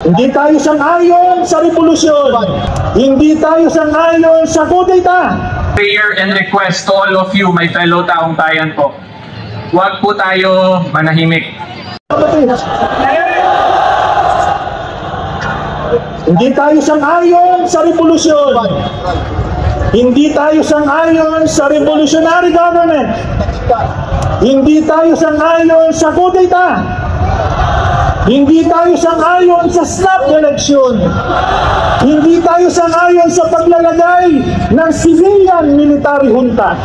Hindi tayo sang-ayon sa revolusyon. Hindi tayo sang-ayon sa kudeta. Prayer and request to all of you, my fellow taong bayan po. Huwag po tayo manahimik. Hindi tayo sang-ayon sa revolusyon. Hindi tayo sang-ayon sa revolutionary government. Hindi tayo sang-ayon sa kudeta. Hindi tayo sang-ayon sa snap election. Hindi tayo sang-ayon sa paglalagay ng civilian military junta.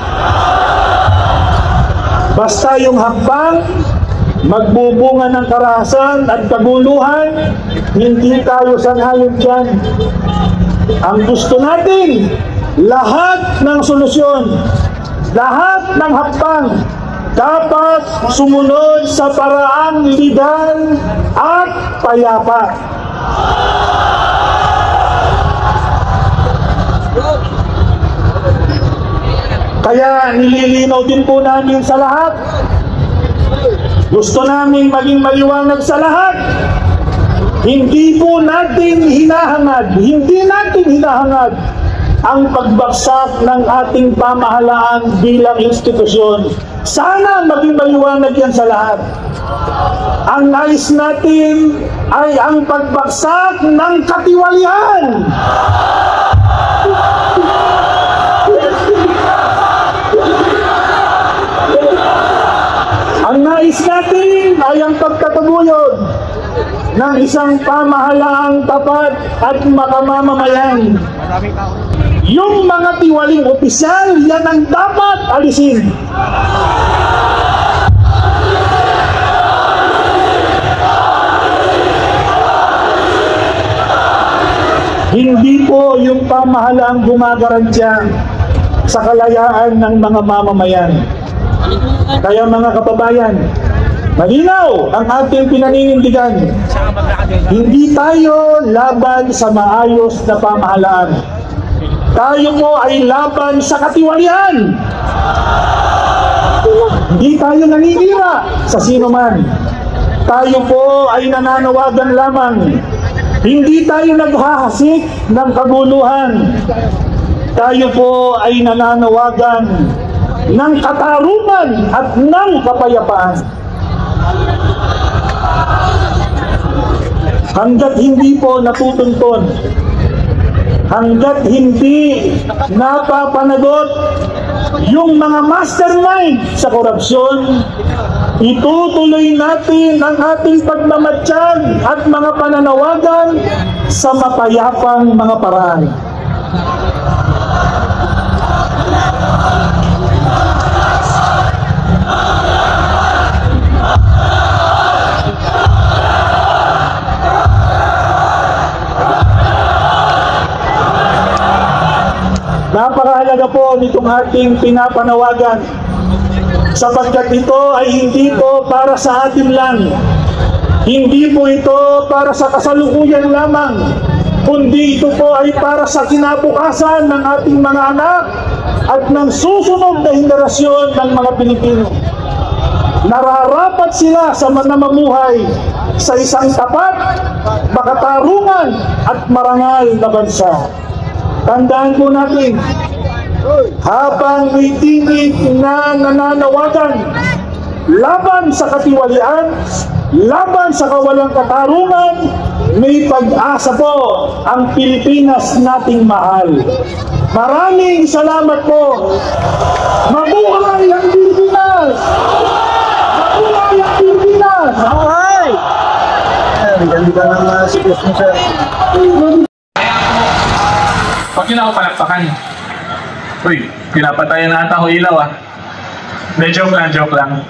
Basta yung hakbang magbubunga ng karahasan at kaguluhan, hindi tayo sang-ayon dyan. Ang gusto natin, lahat ng solusyon, lahat ng hakbang dapat sumunod sa paraang legal at payapa. Kaya nililinaw din po namin sa lahat. Gusto namin maging maliwanag sa lahat. Hindi po natin hinahangad, ang pagbagsak ng ating pamahalaan bilang institusyon. Sana maging maliwanag yan sa lahat. Ang nais natin ay ang pagbagsak ng katiwalian. Ang nais natin ay ang pagtataguyod ng isang pamahalaang tapat at makamamamayan. Yung mga tiwaling opisyal, yan ang dapat alisin. Hindi po yung pamahalaang gumagarantya sa kalayaan ng mga mamamayan. Kaya mga kababayan, malinaw ang ating pinaninindigan. Hindi tayo laban sa maayos na pamahalaan. Tayo po ay laban sa katiwalian. Hindi tayo naninira sa sino man. Tayo po ay nananawagan lamang. Hindi tayo naghahasik ng kaguluhan. Tayo po ay nananawagan ng katarungan at ng kapayapaan. Hanggat hindi po natutunton, hanggat hindi napapanagot yung mga mastermind sa korupsyon, itutuloy natin ang ating pagmamatsyag at mga pananawagan sa mapayapang mga paraan. Napakahalaga po nitong ating pinapanawagan sapagkat ito ay hindi po para sa atin lang. Hindi po ito para sa kasalukuyan lamang, kundi ito po ay para sa kinabukasan ng ating mga anak at ng susunod na henerasyon ng mga Pilipino. Nararapat sila sa manamumuhay sa isang tapat, makatarungan at marangal na bansa. Tandaan po natin, habang may tinig na nananawagan laban sa katiwalian, laban sa kawalang katarungan, may pag-asa po ang Pilipinas nating mahal. Maraming salamat po. Mabuhay ang Pilipinas! Mabuhay ang Pilipinas! Mabuhay! Ganda ng sikos mo, sir. Huwag nyo na ako palakpakan. Uy, pinapatayan na ata ako ilaw ah. Joke lang.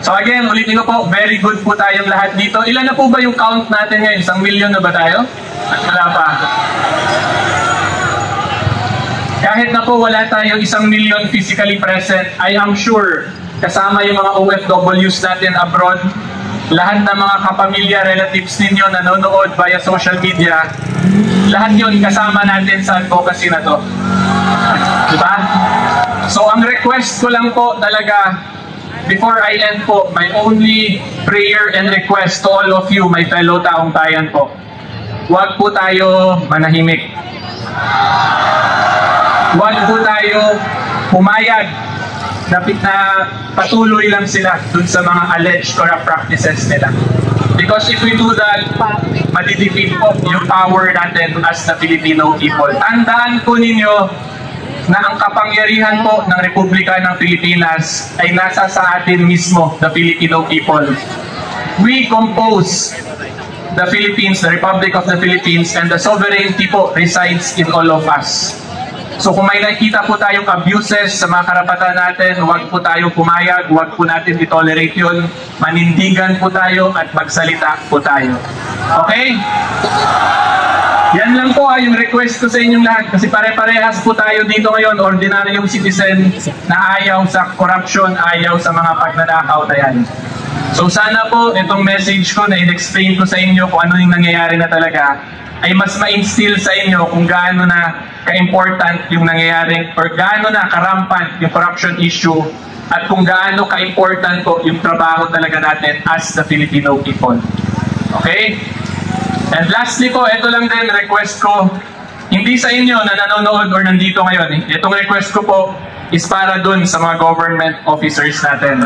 So again, ulitin ko po, very good po tayong lahat dito. Ilan na po ba yung count natin ngayon? 1 million na ba tayo? Wala pa. Kahit na po wala tayong 1 million physically present, I am sure kasama yung mga OFWs natin abroad, lahat ng mga kapamilya, relatives ninyo nanonood via social media, lahat yun kasama natin sa advocacy na to. Diba? So ang request ko lang po talaga, before I end po, my only prayer and request to all of you, my fellow taong bayan po. huwag po tayo manahimik. Huwag po tayo pumayag na patuloy lang sila dun sa mga alleged corrupt practices nila. Because if we do that, madidefeat po yung power natin as the Filipino people. Tandaan po ninyo na ang kapangyarihan po ng Republika ng Pilipinas ay nasa sa atin mismo, the Filipino people. We compose the Philippines, the Republic of the Philippines, and the sovereignty po resides in all of us. So kung may nakita po tayong abuses sa mga karapatan natin, huwag po tayo pumayag, huwag po natin i-tolerate yun. Manindigan po tayo at magsalita po tayo. Okay? Yan lang po yung request ko sa inyong lahat kasi pare-parehas po tayo dito ngayon, ordinaryong citizen na ayaw sa corruption, ayaw sa mga pagnanakaw na yan. So sana po itong message ko na in-explain ko sa inyo kung ano yung nangyayari na talaga ay mas ma-instill sa inyo kung gaano na ka-important yung nangyayari or gaano na karampant yung corruption issue at kung gaano ka-important po yung trabaho talaga natin as the Filipino people. Okay? And lastly po, ito lang din request ko, hindi sa inyo na nanonood or nandito ngayon. Itong request ko po is para dun sa mga government officers natin.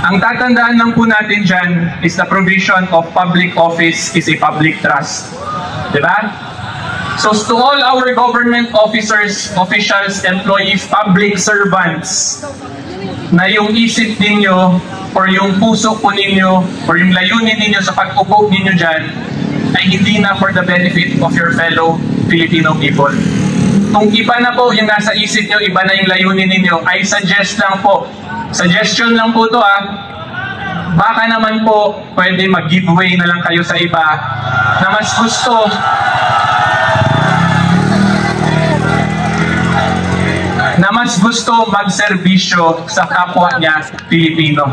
Ang tatandaan lang po natin dyan is the provision of public office is a public trust. Diba? So to all our government officers, officials, employees, public servants, na yung isip ninyo or yung puso po ninyo or yung layunin ninyo sa pag-upo ninyo dyan ay hindi na for the benefit of your fellow Filipino people. Kung iba na po yung nasa isip nyo, iba na yung layunin ninyo, I suggest lang po, suggestion lang po to baka naman po pwede mag-giveaway na lang kayo sa iba na mas gusto magserbisyo sa kapwa niya Pilipino.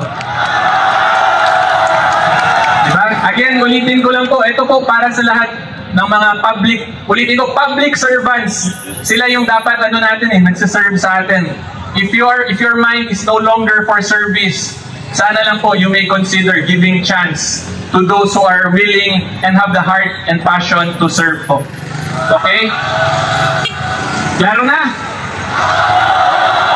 Diba? Again, ulitin ko lang po, ito po para sa lahat ng mga public servants. Sila yung dapat nagsiserve sa atin. If your mind is no longer for service, sana lang po you may consider giving chance to those who are willing and have the heart and passion to serve po. Okay? Klaro na?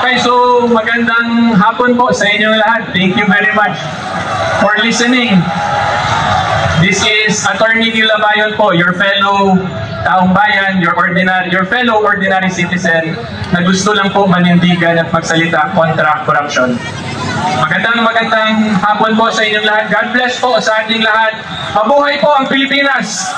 Okay, so magandang hapon po sa inyong lahat. Thank you very much for listening. This is Attorney Neil Labayon po, your fellow taong bayan, your fellow ordinary citizen na gusto lang po manindigan at magsalita kontra corruption. Magandang hapon po sa inyong lahat. God bless po sa ating lahat. Mabuhay po ang Pilipinas!